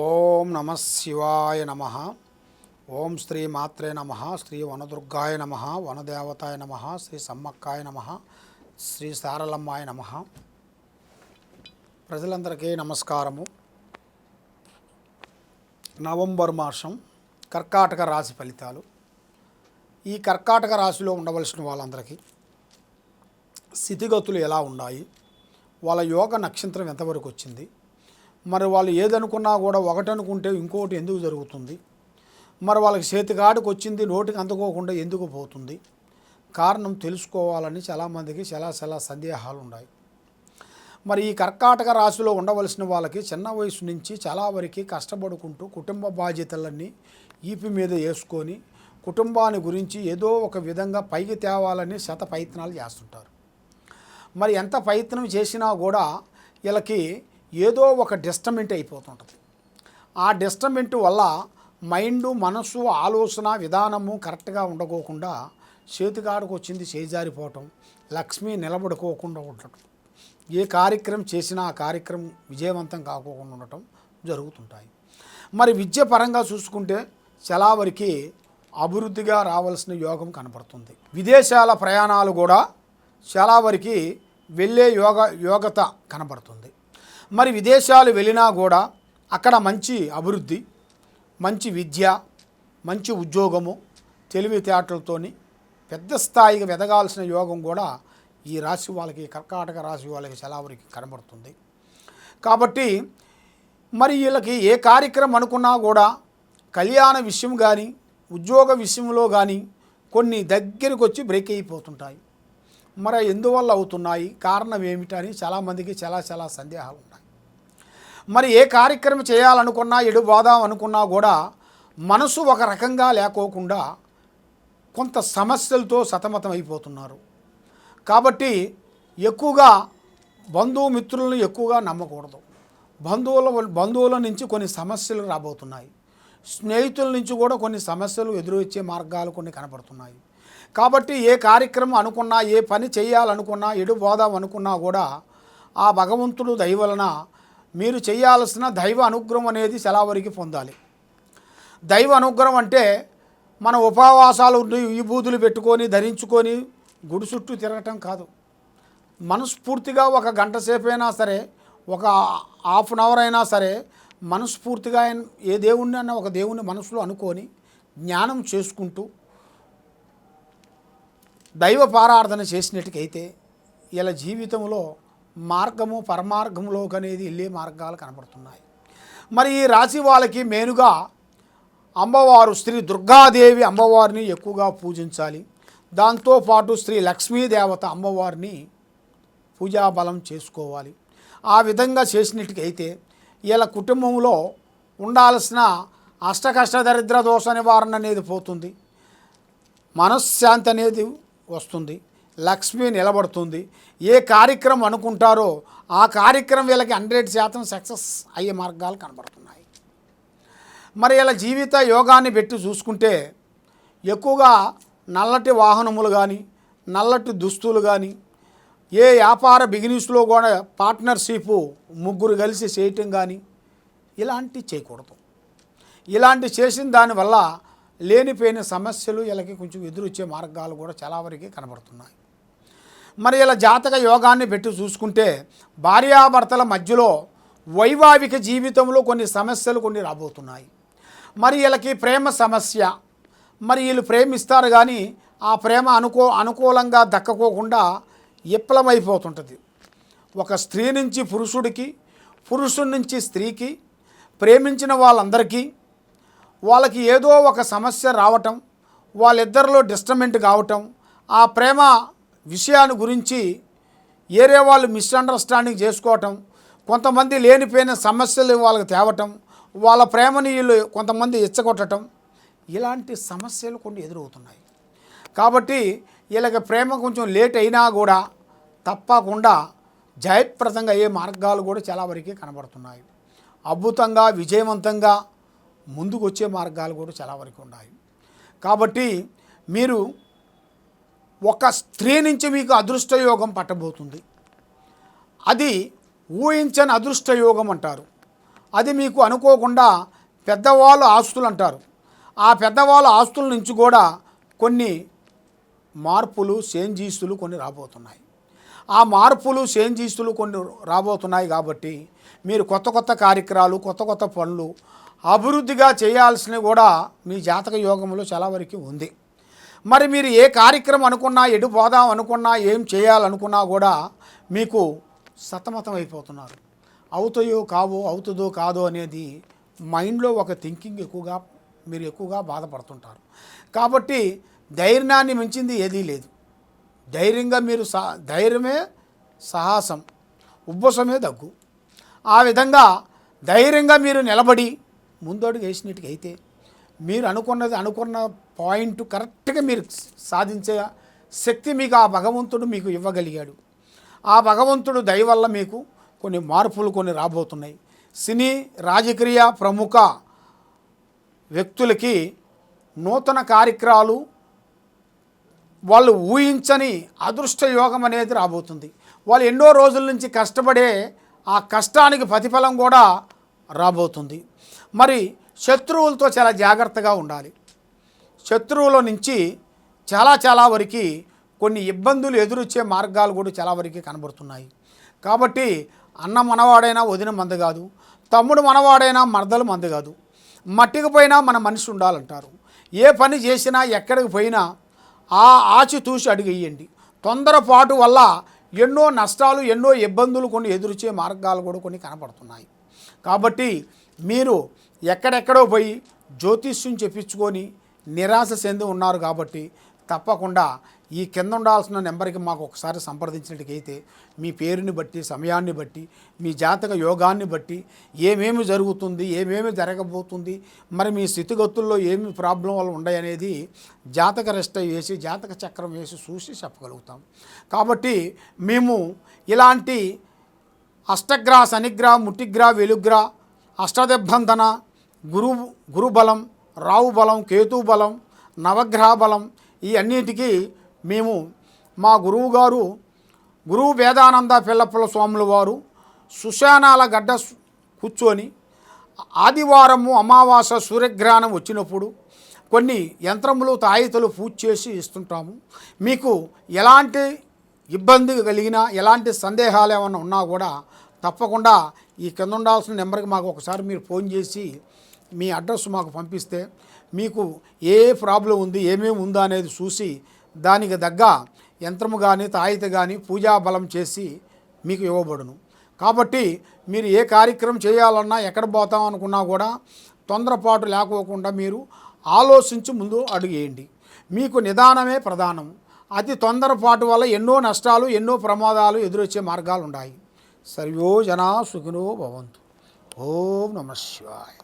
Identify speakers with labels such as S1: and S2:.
S1: ఓం నమ శివాయ నమ. ఓం శ్రీ మాత్రే నమ. శ్రీ వనదుర్గాయ నమ. వనదేవతాయ నమ. శ్రీ సమ్మక్కాయ నమ. శ్రీ సారలమ్మాయ నమ. ప్రజలందరికీ నమస్కారము. నవంబర్ మాసం కర్కాటక రాశి ఫలితాలు. ఈ కర్కాటక రాశిలో ఉండవలసిన వాళ్ళందరికీ స్థితిగతులు ఎలా ఉన్నాయి, వాళ్ళ యోగ నక్షత్రం ఎంతవరకు వచ్చింది, మరి వాళ్ళు ఏదనుకున్నా కూడా ఒకటి అనుకుంటే ఇంకోటి ఎందుకు జరుగుతుంది, మరి వాళ్ళకి చేతికాడికి వచ్చింది నోటికి అందుకోకుండా ఎందుకు పోతుంది, కారణం తెలుసుకోవాలని చాలామందికి చాలా సందేహాలు ఉన్నాయి. మరి ఈ కర్కాటక రాశిలో ఉండవలసిన వాళ్ళకి చిన్న వయసు నుంచి చాలా వరకు కష్టపడుకుంటూ కుటుంబ బాధ్యతలన్నీ ఈపి మీద వేసుకొని కుటుంబాన్ని గురించి ఏదో ఒక విధంగా పైకి తేవాలని శత ప్రయత్నాలు చేస్తుంటారు. మరి ఎంత ప్రయత్నం చేసినా కూడా వీళ్ళకి ఏదో ఒక డిస్టర్బెంట్ అయిపోతుంటుంది. ఆ డిస్టర్బెంట్ వల్ల మైండు, మనసు, ఆలోచన విధానము కరెక్ట్గా ఉండకోకుండా చేతికాడికి వచ్చింది చేజారిపోవటం, లక్ష్మి నిలబడుకోకుండా ఉండటం, ఏ కార్యక్రమం చేసినా ఆ కార్యక్రమం విజయవంతం కాకోకుండా ఉండటం జరుగుతుంటాయి. మరి విద్య పరంగా చూసుకుంటే చాలా వరకు అభివృద్ధిగా రావాల్సిన యోగం కనపడుతుంది. విదేశాల ప్రయాణాలు కూడా చాలా వరకు వెళ్ళే యోగత కనపడుతుంది. మరి విదేశాలు వెళ్ళినా కూడా అక్కడ మంచి అభివృద్ధి, మంచి విద్య, మంచి ఉద్యోగము, తెలివితేటలతోని పెద్ద స్థాయికి ఎదగాల్సిన యోగం కూడా ఈ రాశి వాళ్ళకి, కర్కాటక రాశి వాళ్ళకి చాలా వరకు కనబడుతుంది. కాబట్టి మరి వీళ్ళకి ఏ కార్యక్రమం అనుకున్నా కూడా కళ్యాణ విషయం కానీ ఉద్యోగ విషయంలో కానీ కొన్ని దగ్గరికి వచ్చి బ్రేక్ అయిపోతుంటాయి. మరి ఎందువల్ల అవుతున్నాయి, కారణం ఏమిటని చాలామందికి చాలా సందేహాలు ఉన్నాయి. మరి ఏ కార్యక్రమం చేయాలనుకున్నా, ఎడుబాదాం అనుకున్నా కూడా మనసు ఒక రకంగా లేకోకుండా కొంత సమస్యలతో సతమతం అయిపోతున్నారు. కాబట్టి ఎక్కువగా బంధుమిత్రులను ఎక్కువగా నమ్మకూడదు. బంధువుల నుంచి కొన్ని సమస్యలు రాబోతున్నాయి. స్నేహితుల నుంచి కూడా కొన్ని సమస్యలు ఎదురొచ్చే మార్గాలు కొన్ని కనపడుతున్నాయి. కాబట్టి ఏ కార్యక్రమం అనుకున్నా, ఏ పని చేయాలనుకున్నా, ఎడుబాదాం అనుకున్నా కూడా ఆ భగవంతుడు దయ వలన మీరు చేయాల్సిన దైవ అనుగ్రహం అనేది చాలా వరకు పొందాలి. దైవ అనుగ్రహం అంటే మన ఉపవాసాలు విభూతులు పెట్టుకొని ధరించుకొని గుడి చుట్టూ తిరగటం కాదు. మనస్ఫూర్తిగా ఒక గంట సేపు అయినా సరే, ఒక హాఫ్ అన్ అవర్ అయినా సరే మనస్ఫూర్తిగా ఏ దేవుణ్ణి అన్న ఒక దేవుని మనసులో అనుకొని జ్ఞానం చేసుకుంటూ దైవ పారార్థన చేసినట్టుకైతే ఇలా జీవితంలో మార్గము పరమార్గంలోకి అనేది వెళ్ళే మార్గాలు కనబడుతున్నాయి. మరి ఈ రాశి వాళ్ళకి మెయిన్గా అమ్మవారు శ్రీ దుర్గాదేవి అమ్మవారిని ఎక్కువగా పూజించాలి. దాంతోపాటు శ్రీ లక్ష్మీదేవత అమ్మవారిని పూజాబలం చేసుకోవాలి. ఆ విధంగా చేసినట్టుకైతే ఇలా కుటుంబంలో ఉండాల్సిన అష్టకష్ట దరిద్ర దోష నివారణ అనేది పోతుంది, మనశ్శాంతి అనేది వస్తుంది, లక్ష్మి నిలబడుతుంది. ఏ కార్యక్రమం అనుకుంటారో ఆ కార్యక్రమం వీళ్ళకి 100% సక్సెస్ అయ్యే మార్గాలు కనబడుతున్నాయి. మరి ఇలా జీవిత యోగాన్ని పెట్టి చూసుకుంటే ఎక్కువగా నల్లటి వాహనములు కానీ, నల్లటి దుస్తులు కానీ, ఏ వ్యాపార బిజినెస్లో కూడా పార్ట్నర్షిప్ ముగ్గురు కలిసి చేయటం కానీ ఇలాంటివి చేయకూడదు. ఇలాంటి చేసిన దానివల్ల లేనిపోయిన సమస్యలు వీళ్ళకి కొంచెం ఎదురొచ్చే మార్గాలు కూడా చాలా వరకు కనబడుతున్నాయి. మరి ఇలా జాతక యోగాన్ని పెట్టి చూసుకుంటే భార్యాభర్తల మధ్యలో వైవాహిక జీవితంలో కొన్ని సమస్యలు కొన్ని రాబోతున్నాయి. మరి వీళ్ళకి ప్రేమ సమస్య, మరి వీళ్ళు ప్రేమిస్తారు కానీ ఆ ప్రేమ అనుకూలంగా దక్కకోకుండా విఫలమైపోతుంటుంది. ఒక స్త్రీ నుంచి పురుషుడికి, పురుషుడి నుంచి స్త్రీకి, ప్రేమించిన వాళ్ళందరికీ వాళ్ళకి ఏదో ఒక సమస్య రావటం, వాళ్ళిద్దరిలో డిస్టర్బెంట్ కావటం, ఆ ప్రేమ విషయాన్ని గురించి ఏరే వాళ్ళు మిస్అండర్స్టాండింగ్ చేసుకోవటం, కొంతమంది లేనిపోయిన సమస్యలు వాళ్ళకి తేవటం, వాళ్ళ ప్రేమని వీళ్ళు కొంతమంది ఇచ్చగొట్టడం, ఇలాంటి సమస్యలు కొన్ని ఎదురవుతున్నాయి. కాబట్టి వీళ్ళకి ప్రేమ కొంచెం లేట్ అయినా కూడా తప్పకుండా జయప్రదంగా అయ్యే మార్గాలు కూడా చాలా వరకు కనబడుతున్నాయి. అద్భుతంగా విజయవంతంగా ముందుకు వచ్చే మార్గాలు కూడా చాలా వరకు ఉన్నాయి. కాబట్టి మీరు ఒక స్త్రీ నుంచి మీకు అదృష్టయోగం పట్టబోతుంది. అది ఊహించని అదృష్టయోగం అంటారు. అది మీకు అనుకోకుండా పెద్దవాళ్ళు ఆస్తులు అంటారు. ఆ పెద్దవాళ్ళ ఆస్తుల నుంచి కూడా కొన్ని మార్పులు చేంజీసులు కొన్ని రాబోతున్నాయి. ఆ మార్పులు చేంజీసులు కొన్ని రాబోతున్నాయి కాబట్టి మీరు కొత్త కొత్త కార్యక్రమాలు, కొత్త కొత్త పనులు అభివృద్ధిగా చేయాల్సినవి కూడా మీ జాతక యోగంలో చాలా వరకు ఉంది. మరి మీరు ఏ కార్యక్రమం అనుకున్నా, ఎటు పోదాం అనుకున్నా, ఏం చేయాలనుకున్నా కూడా మీకు సతమతం అయిపోతున్నారు. అవుతాయో కావో, అవుతుందో కాదో అనేది మైండ్లో ఒక థింకింగ్ మీరు ఎక్కువగా బాధపడుతుంటారు. కాబట్టి ధైర్యాన్ని మించింది ఏదీ లేదు. ధైర్యంగా మీరు ధైర్యమే సాహసం, ఉబ్బసమే దగ్గు. ఆ విధంగా ధైర్యంగా మీరు నిలబడి ముందడుగు వేసినట్టుగైతే మీరు అనుకున్న పాయింట్ కరెక్ట్గా మీరు సాధించే శక్తి మీకు ఆ భగవంతుడు మీకు ఇవ్వగలిగాడు. ఆ భగవంతుడు దయ వల్ల మీకు కొన్ని మార్పులు కొన్ని రాబోతున్నాయి. సినీ రాజకీయ ప్రముఖ వ్యక్తులకి నూతన కార్యక్రమాలు, వాళ్ళు ఊహించని అదృష్ట యోగం అనేది రాబోతుంది. వాళ్ళు ఎన్నో రోజుల నుంచి కష్టపడే ఆ కష్టానికి ప్రతిఫలం కూడా రాబోతుంది. మరి శత్రువులతో చాలా జాగ్రత్తగా ఉండాలి. శత్రువుల నుంచి చాలా వరకు కొన్ని ఇబ్బందులు ఎదురొచ్చే మార్గాలు కూడా చాలా వరకు కనబడుతున్నాయి. కాబట్టి అన్న మనవాడైనా వదిన మంద కాదు, తమ్ముడు మనవాడైనా మరదలు మంద కాదు. మట్టికి పోయినా మన మనిషి ఉండాలంటారు. ఏ పని చేసినా ఎక్కడికి పోయినా ఆచితూచి అడుగేయండి. తొందరపాటు వల్ల ఎన్నో నష్టాలు, ఎన్నో ఇబ్బందులు కొన్ని ఎదురొచ్చే మార్గాలు కూడా కొన్ని కనపడుతున్నాయి. కాబట్టి మీరు ఎక్కడెక్కడో పోయి జ్యోతిష్యం చెప్పించుకొని నిరాశ చెంది ఉన్నారు. కాబట్టి తప్పకుండా ఈ కింద ఉండాల్సిన నెంబర్కి మాకు ఒకసారి సంప్రదించినట్టుకైతే మీ పేరుని బట్టి, సమయాన్ని బట్టి, మీ జాతక యోగాన్ని బట్టి ఏమేమి జరుగుతుంది, ఏమేమి జరగబోతుంది, మరి మీ స్థితిగతుల్లో ఏమి ప్రాబ్లం వల్ల ఉన్నాయనేది జాతక రెస్ట్ వేసి, జాతక చక్రం వేసి చూసి చెప్పగలుగుతాం. కాబట్టి మేము ఇలాంటి అష్టగ్రహ, శనిగ్రహ, ముట్టిగ్రహ, వెలుగ్రహ, అష్టదిగ్బంధన, గురుబలం, రావు బలం, కేతు బలం, నవగ్రహ బలం, ఈ అన్నిటికీ మేము మా గురువుగారు గురువు వేదానంద పిల్లప్పల స్వాముల వారు సుశానాల గడ్డ కూర్చొని ఆదివారము అమావాస్య సూర్యగ్రహణం వచ్చినప్పుడు కొన్ని యంత్రములు, తాయితలు పూజ చేసి ఇస్తుంటాము. మీకు ఎలాంటి ఇబ్బంది కలిగినా, ఎలాంటి సందేహాలు ఏమైనా ఉన్నా కూడా తప్పకుండా ఈ కింద ఉండాల్సిన నెంబర్కి మాకు ఒకసారి మీరు ఫోన్ చేసి మీ అడ్రస్ మాకు పంపిస్తే మీకు ఏ ప్రాబ్లం ఉంది, ఏమేమి ఉందో అనేది చూసి దానికి తగ్గ యంత్రము కానీ, తాయిత కానీ పూజా బలం చేసి మీకు ఇవ్వబడును. కాబట్టి మీరు ఏ కార్యక్రమం చేయాలన్నా, ఎక్కడ పోతాం అనుకున్నా కూడా తొందరపాటు లేకోకుండా మీరు ఆలోచించి ముందు అడుగేయండి. మీకు నిదానమే ప్రధానం. అతి తొందరపాటు వల్ల ఎన్నో నష్టాలు, ఎన్నో ప్రమాదాలు ఎదురొచ్చే మార్గాలు ఉన్నాయి. సర్వో జనా సుఖినో భవంతు. ఓం నమః శివాయ.